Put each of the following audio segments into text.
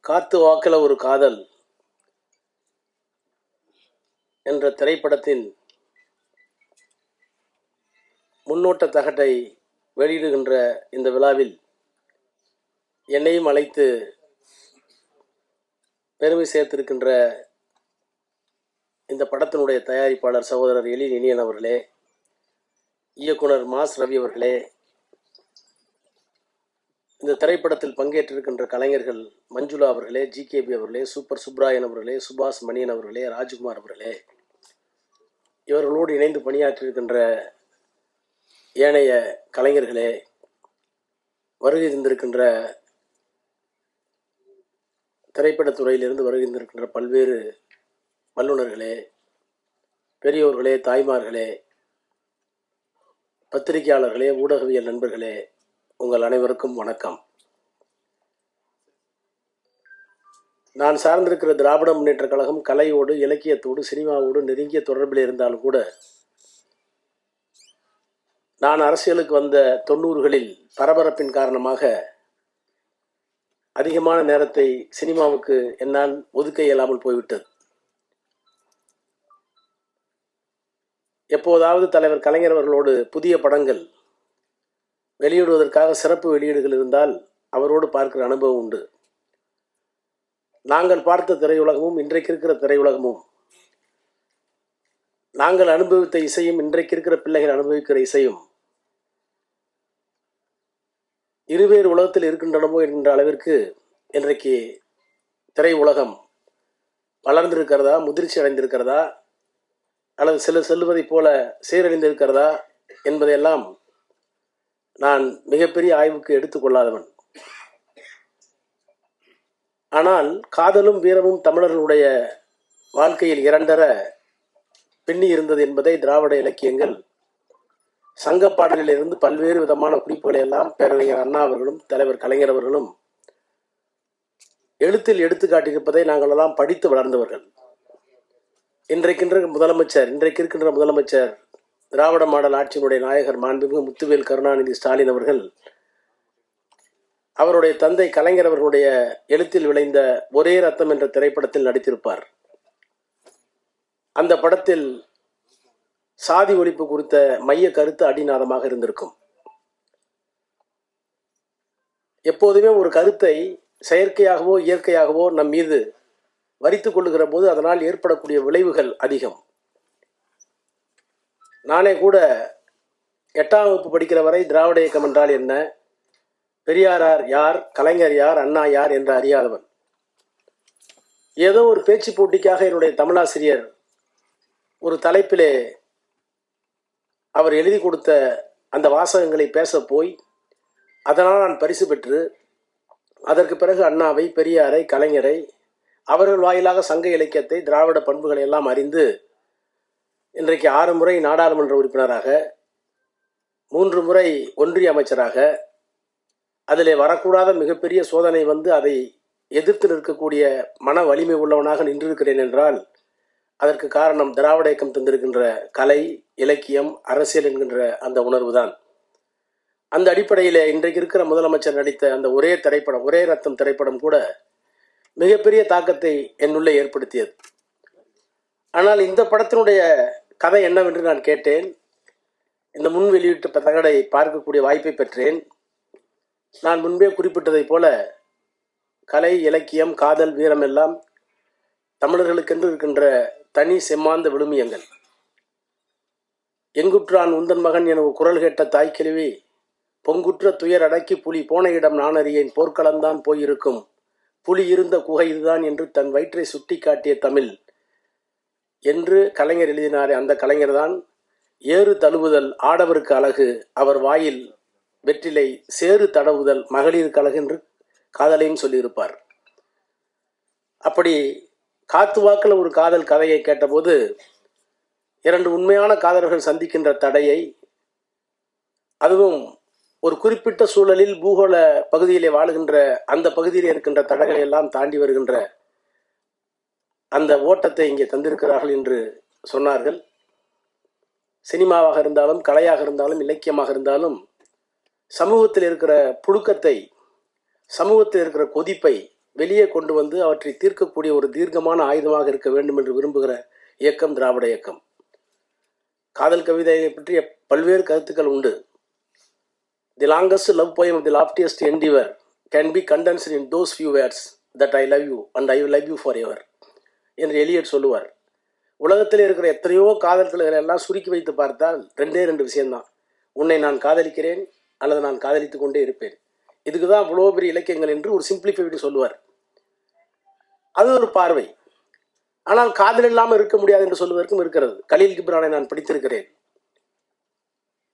காத்து வாக்கில ஒரு காதல் என்ற திரைப்படத்தின் முன்னோட்ட தகட்டை வெளியிடுகின்ற இந்த விழாவில் என்னையும் அழைத்து பெருமை சேர்த்திருக்கின்ற இந்த படத்தினுடைய தயாரிப்பாளர் சகோதரர் எலி இனியன் அவர்களே, இயக்குனர் மாஸ் ரவி அவர்களே, இந்த திரைப்படத்தில் பங்கேற்றிருக்கின்ற கலைஞர்கள் மஞ்சுளா அவர்களே, ஜிகேபி அவர்களே, சூப்பர் சுப்ராயன் அவர்களே, சுபாஷ் மணியன் அவர்களே, ராஜ்குமார் அவர்களே, இவர்களோடு இணைந்து பணியாற்றியிருக்கின்ற ஏனைய கலைஞர்களே, வருகை தந்திருக்கின்ற திரைப்படத்துறையிலிருந்து வருகை தந்திருக்கின்ற பல்வேறு வல்லுநர்களே, பெரியோர்களே, தாய்மார்களே, பத்திரிகையாளர்களே, ஊடகவியல் நண்பர்களே, உங்கள் அனைவருக்கும் வணக்கம். நான் சார்ந்திருக்கிற திராவிட முன்னேற்ற கழகம் கலையோடு, இலக்கியத்தோடு, சினிமாவோடு நெருங்கிய தொடர்பில் இருந்தாலும் கூட நான் அரசியலுக்கு வந்த 90களில் பரபரப்பின் காரணமாக அதிகமான நேரத்தை சினிமாவுக்கு என்னால் ஒதுக்க இயலாமல் போய்விட்டது. எப்போதாவது தலைவர் கலைஞர் அவர்களோடு புதிய படங்கள் வெளியிடுவதற்காக சிறப்பு வெளியீடுகள் இருந்தால் அவரோடு பார்க்கிற அனுபவம் உண்டு. நாங்கள் பார்த்த திரையுலகமும் இன்றைக்கு இருக்கிற திரையுலகமும், நாங்கள் அனுபவித்த இசையும் இன்றைக்கு இருக்கிற பிள்ளைகள் அனுபவிக்கிற இசையும் இருவேறு உலகத்தில் இருக்கின்றனமோ என்கின்ற அளவிற்கு இன்றைக்கு திரையுலகம் வளர்ந்திருக்கிறதா, முதிர்ச்சி அடைந்திருக்கிறதா, அல்லது சிலர் செல்வதைப் போல சீரழிந்திருக்கிறதா என்பதையெல்லாம் நான் மிகப்பெரிய ஆய்வுக்கு எடுத்துக்கொள்ளாதவன். ஆனால் காதலும் வீரமும் தமிழர்களுடைய வாழ்க்கையில் இரண்டர பின்னி இருந்தது என்பதை திராவிட இலக்கியங்கள் சங்க பாடலிலிருந்து பல்வேறு விதமான குறிப்புகளை எல்லாம் பேரறிஞர் அண்ணா அவர்களும் தலைவர் கலைஞர் அவர்களும் எழுத்தில் எடுத்து காட்டியிருப்பதை நாங்கள் எல்லாம் படித்து வளர்ந்தவர்கள். இன்றைக்கு இருக்கின்ற முதலமைச்சர் திராவிட மாடல் ஆட்சியினுடைய நாயகர் மாண்புமிகு முத்துவேல் கருணாநிதி ஸ்டாலின் அவர்கள் அவருடைய தந்தை கலைஞர் அவர்களுடைய எழுத்தில் விளைந்த ஒரே ரத்தம் என்ற திரைப்படத்தில் நடித்திருப்பார். அந்த படத்தில் சாதி ஒழிப்பு குறித்த மைய கருத்து அடிநாதமாக இருந்திருக்கும். எப்போதுமே ஒரு கருத்தை செயற்கையாகவோ இயற்கையாகவோ நம் மீது வரித்துக் கொள்ளுகிற போது அதனால் ஏற்படக்கூடிய விளைவுகள் அதிகம். நானே கூட 8ஆம் வகுப்பு படிக்கிற வரை திராவிட இயக்கம் என்றால் என்ன, பெரியாரார் யார், கலைஞர் யார், அண்ணா யார் என்று அறியாதவன். ஏதோ ஒரு பேச்சு போட்டிக்காக என்னுடைய தமிழாசிரியர் ஒரு தலைப்பிலே அவர் எழுதி கொடுத்த அந்த வாசகங்களை பேச போய் அதனால் நான் பரிசு பெற்று அதற்கு பிறகு அண்ணாவை, பெரியாரை, கலைஞரை, அவர்கள் வாயிலாக சங்க இலக்கியத்தை, திராவிட பண்புகளை எல்லாம் அறிந்து இன்றைக்கு 6 முறை நாடாளுமன்ற உறுப்பினராக, 3 முறை ஒன்றிய அமைச்சராக, அதிலே வரக்கூடாத மிகப்பெரிய சோதனை வந்து அதை எதிர்த்து நிற்கக்கூடிய மன வலிமை உள்ளவனாக நின்றிருக்கிறேன் என்றால் அதற்கு காரணம் திராவிட இயக்கம் தந்திருக்கின்ற கலை, இலக்கியம், அரசியல் என்கின்ற அந்த உணர்வு தான். அந்த அடிப்படையில் இன்றைக்கு இருக்கிற முதலமைச்சர் நடித்த அந்த ஒரே திரைப்படம், ஒரே ரத்தம் திரைப்படம் கூட மிகப்பெரிய தாக்கத்தை என்னுள்ளே ஏற்படுத்தியது. ஆனால் இந்த படத்தினுடைய கதை என்னவென்று நான் கேட்டேன். இந்த முன் வெளியீட்டு தகடை பார்க்கக்கூடிய வாய்ப்பை பெற்றேன். நான் முன்பே குறிப்பிட்டதை போல கலை, இலக்கியம், காதல், வீரம் எல்லாம் தமிழர்களுக்கென்று இருக்கின்ற தனி செம்மாந்த விழுமியங்கள். எங்குற்றான் உந்தன் மகன் என குரல் கேட்ட தாய்க்கிழவி, பொங்குற்ற துயர் அடக்கி புலி போன இடம் நான் அறியேன், போர்க்களம்தான் போயிருக்கும், புலி இருந்த குகை இதுதான் என்று தன் வயிற்றை சுட்டி காட்டிய தமிழ் என்று கலைஞர் எழுதினாரே, அந்த கலைஞர் தான் ஏறு தழுவுதல் ஆடவருக்கு அழகு, அவர் வாயில் வெற்றிலை, சேறு தடவுதல் மகளிருக்கு அழகு என்று காதலையும் சொல்லியிருப்பார். அப்படி காத்து வாக்கில் ஒரு காதல் கதையை கேட்டபோது 2 உண்மையான காதலர்கள் சந்திக்கின்ற தடையை, அதுவும் ஒரு குறிப்பிட்ட சூழலில் பூகோள பகுதியிலே வாழுகின்ற அந்த பகுதியில் இருக்கின்ற தடைகளை எல்லாம் தாண்டி வருகின்ற அந்த ஓட்டத்தை இங்கே தந்திருக்கிறார்கள் என்று சொன்னார்கள். சினிமாவாக இருந்தாலும், கலையாக இருந்தாலும், இலக்கியமாக இருந்தாலும், சமூகத்தில் இருக்கிற புழுக்கத்தை, சமூகத்தில் இருக்கிற கொதிப்பை வெளியே கொண்டு வந்து அவற்றை தீர்க்கக்கூடிய ஒரு தீர்க்கமான ஆயுதமாக இருக்க வேண்டும் என்று விரும்புகிற இயக்கம் திராவிட இயக்கம். காதல் கவிதையை பற்றிய பல்வேறு கருத்துக்கள் உண்டு. The longest love poem of the loftiest endeavour can be condensed in those few words that I love you and I will love you forever என்று எலியட் சொல்லுவார். உலகத்தில் இருக்கிற எத்தனையோ காதல்களை எல்லாம் சுருக்கி வைத்து பார்த்தால் ரெண்டே விஷயம்தான். உன்னை நான் காதலிக்கிறேன் அல்லது நான் காதலித்துக் கொண்டே இருப்பேன். இதுக்கு தான் இவ்வளோ பெரிய இலக்கியங்கள் என்று ஒரு சிம்பிளிஃபைடு சொல்லுவார். அது ஒரு பார்வை. ஆனால் காதல் இல்லாமல் இருக்க முடியாது என்று சொல்வதற்கும் இருக்கிறது. கலீல் கிப்ரானை நான் படித்திருக்கிறேன்.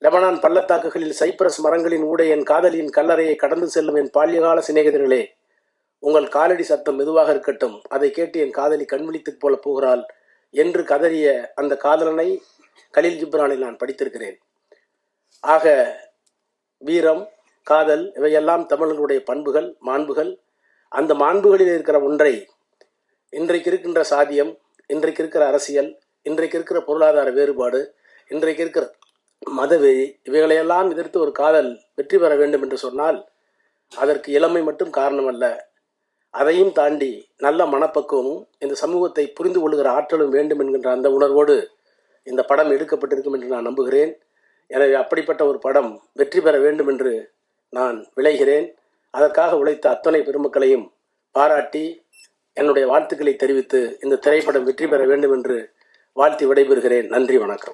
லெபனான் பள்ளத்தாக்குகளில் சைப்ரஸ் மரங்களின் ஊடே என் காதலியின் கல்லறையை கடந்து செல்லும் என் பால்யகால சிநேகிதர்களே, உங்கள் காலடி சத்தம் மெதுவாக இருக்கட்டும், அதை கேட்டு என் காதலி கண்விழித்து போல போகிறாள் என்று கதறிய அந்த காதலனை கலீல் கிப்ரானில் நான் படித்திருக்கிறேன். ஆக வீரம், காதல் இவையெல்லாம் தமிழர்களுடைய பண்புகள், மாண்புகள். அந்த மாண்புகளில் இருக்கிற ஒன்றை இன்றைக்கு இருக்கின்ற சாதியம், இன்றைக்கு இருக்கிற அரசியல், இன்றைக்கு இருக்கிற பொருளாதார வேறுபாடு, இன்றைக்கு இருக்கிற மதவெறி இவைகளையெல்லாம் எதிர்த்து ஒரு காதல் வெற்றி பெற வேண்டும் என்று சொன்னால் அதற்கு இளமை மட்டும் காரணமல்ல, அதையும் தாண்டி நல்ல மனப்பக்குவமும் இந்த சமூகத்தை புரிந்து கொள்கிற ஆற்றலும் வேண்டும் என்கின்ற அந்த உணர்வோடு இந்த படம் எடுக்கப்பட்டிருக்கும் என்று நான் நம்புகிறேன். எனவே அப்படிப்பட்ட ஒரு படம் வெற்றி பெற வேண்டும் என்று நான் விளைகிறேன். அதற்காக உழைத்த அத்தனை பெருமக்களையும் பாராட்டி என்னுடைய வாழ்த்துக்களை தெரிவித்து இந்த திரைப்படம் வெற்றி பெற வேண்டும் என்று வாழ்த்தி விடைபெறுகிறேன். நன்றி, வணக்கம்.